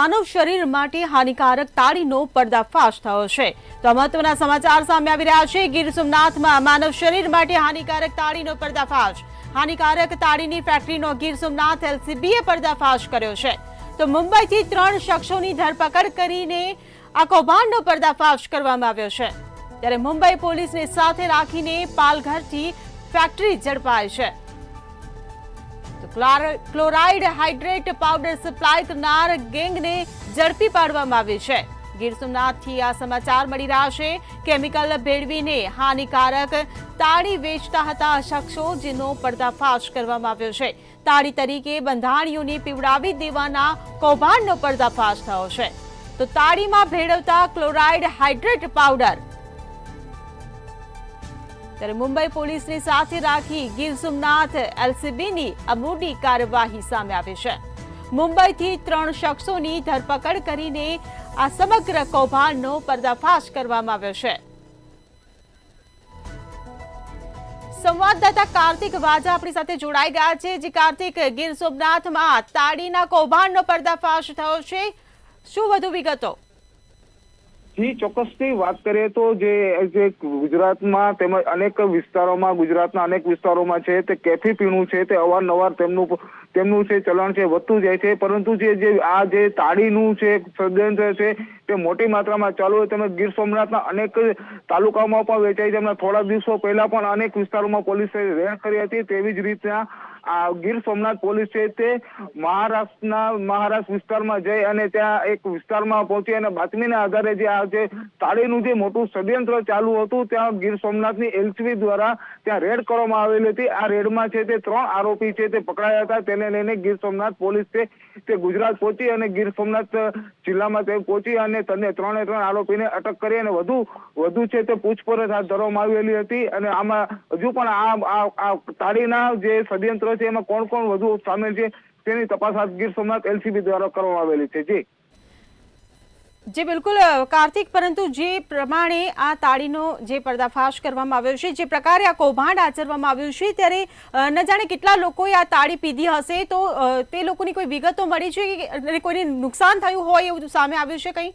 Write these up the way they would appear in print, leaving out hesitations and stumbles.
માનવ શરીર માટે હાનિકારક તાળીનો પર્દાફાશ થયો છે। તો મહત્વના સમાચાર સામે આવી રહ્યા છે। ગીર સોમનાથમાં માનવ શરીર માટે હાનિકારક તાળીનો પર્દાફાશ। હાનિકારક તાળીની ફેક્ટરીનો ગીર સોમનાથ એલસીબીએ પર્દાફાશ કર્યો છે। તો મુંબઈથી 3 શખ્સોની ધરપકડ કરીને આ કૌભાંડનો પર્દાફાશ કરવામાં આવ્યો છે। ત્યારે મુંબઈ પોલીસને સાથે રાખીને પાલઘરથી ફેક્ટરી ઝડપાઈ છે। ક્લોરાઇડ હાઇડ્રેટ પાવડર સપ્લાય કરનાર ગેંગને ઝડપી પાડવામાં આવી છે। ગીર સોમનાથથી આ સમાચાર મળી રહ્યા છે। કેમિકલ ભેળવીને હાનિકારક તાળી વેચતા હતા શખ્સો, જેનો પર્દાફાશ કરવામાં આવ્યો છે। તાળી તરીકે બંધાણીઓને પીવડાવી દેવાના કૌભાંડનો પર્દાફાશ થયો છે। તો તાળીમાં ભેળવતા ક્લોરાઇડ હાઇડ્રેટ પાવડર। ત્યારે મુંબઈ પોલીસને સાથે રાખી ગીર સોમનાથ એલસીબીની આ મોટી કાર્યવાહી સામે આવી છે। મુંબઈથી 3 શખ્સોની ધરપકડ કરીને આ સમગ્ર કૌભાંડનો પર્દાફાશ કરવામાં આવ્યો છે। સંવાદદાતા કાર્તિક વાજા આપણી સાથે જોડાઈ ગયા છે। જે કાર્તિક, ગીર સોમનાથમાં તાળીના કૌભાંડનો પર્દાફાશ થયો છે, શું વધુ વિગતો? જી, ચોક્કસથી વાત કરીએ તો જે ગુજરાતમાં તેમજ અનેક વિસ્તારોમાં, ગુજરાતના અનેક વિસ્તારોમાં છે તે કેફી પીણું છે તે અવારનવાર તેમનું છે ચલણ છે વધતું જાય છે। પરંતુ જે તાળીનું છે ષડયંત્ર છે તે મોટી માત્રામાં ચાલુ હોય તેમજ ગીર સોમનાથના અનેક તાલુકાઓમાં પણ વેચાય છે। હમણાં થોડા દિવસો પહેલા પણ અનેક વિસ્તારોમાં પોલીસે રેડ કરી હતી। તેવી જ રીતના આ ગીર સોમનાથ પોલીસ છે તે મહારાષ્ટ્ર વિસ્તારમાં જઈ અને ત્યાં એક વિસ્તારમાં પહોંચી અને બાતમીના આધારે જે તાળીનું જે મોટું ષડયંત્ર ચાલુ હતું ત્યાં ગીર સોમનાથની એલસીબી દ્વારા ત્યાં રેડ કરવામાં આવેલી હતી। આ રેડમાં છે તે 3 આરોપી છે તે પકડાયા હતા। તેને લઈને ગીર સોમનાથ પોલીસ છે તે ગુજરાત પહોંચી અને ગીર સોમનાથ જિલ્લામાં તે પહોંચી અને 3 આરોપીને અટક કરી અને વધુ છે તે પૂછપરછ હાથ ધરવામાં આવેલી હતી। અને આમાં હજુ પણ આ તાળીના જે ષડયંત્ર છે એમાં કોણ કોણ વધુ સામેલ છે તેની તપાસ હાથ ગીર સોમનાથ એલસીબી દ્વારા કરવામાં આવેલી છે। જી બિલકુલ કાર્તિક, પરંતુ જે પ્રમાણે આ તાળીનો જે પર્દાફાશ કરવામાં આવ્યો છે, જે પ્રકારે આ કૌભાંડ આચરવામાં આવ્યું છે, ત્યારે ન જાણે કેટલા લોકોએ આ તાળી પીધી હશે, તો તે લોકોની કોઈ વિગતો મળી છે કે કોઈને નુકસાન થયું હોય એવું સામે આવ્યું છે કંઈ?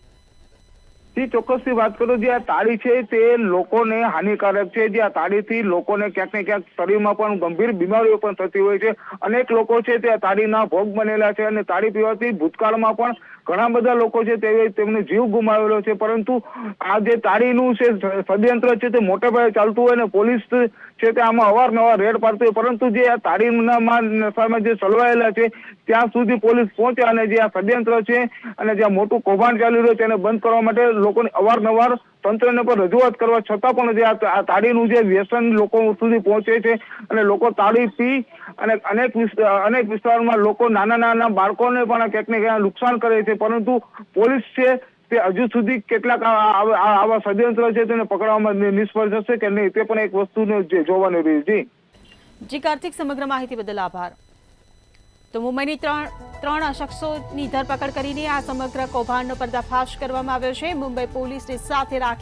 જી, ચોક્કસથી વાત કરું, જે આ તાળી છે તે લોકોને હાનિકારક છે। જે આ તાળીથી લોકોને ક્યાંક ને ક્યાંક શરીરમાં પણ ગંભીર બીમારીઓ પણ થતી હોય છે। અનેક લોકો છે તે આ તાળીના ભોગ બનેલા છે અને તાળી પીવાથી ભૂતકાળમાં પણ ઘણા બધા લોકો છે તેમને જીવ ગુમાવેલો છે। પરંતુ આ જે તાળીનું છે ષડયંત્ર છે તે મોટે પાયે ચાલતું હોય અને પોલીસ છે તે આમાં અવારનવાર રેડ પાડતી હોય, પરંતુ જે આ તાળીના નશામાં જે સલવાયેલા છે ત્યાં સુધી પોલીસ પહોંચે અને જે આ ષડયંત્ર છે અને જે મોટું કૌભાંડ ચાલી રહ્યું છે તેને બંધ કરવા માટે લોકોને અવારનવાર તંત્રને પર રજૂઆત કરવા છતાં પણ જે આ તાળીનું જે વ્યસન લોકો સુધી પહોંચે છે અને લોકો તાળી પી અને અનેક વિસ્તારોમાં લોકો નાના બાળકોને પણ ક્યાંક ને ક્યાંક નુકસાન કરે છે। પરંતુ પોલીસ છે તે હજુ સુધી કેટલાક આવા ષડયંત્ર છે તેને પકડવામાં નિષ્ફળ જશે કે નહીં તે પણ એક વસ્તુને જોવાની રહી। જી કાર્તિક, સમગ્ર માહિતી બદલ આભાર। તો મુંબઈની 3 શખ્સોની ધરપકડ કરીને આ સમગ્ર કૌભાંડનો પર્દાફાશ કરવામાં આવ્યો છે। મુંબઈ પોલીસને સાથે રાખી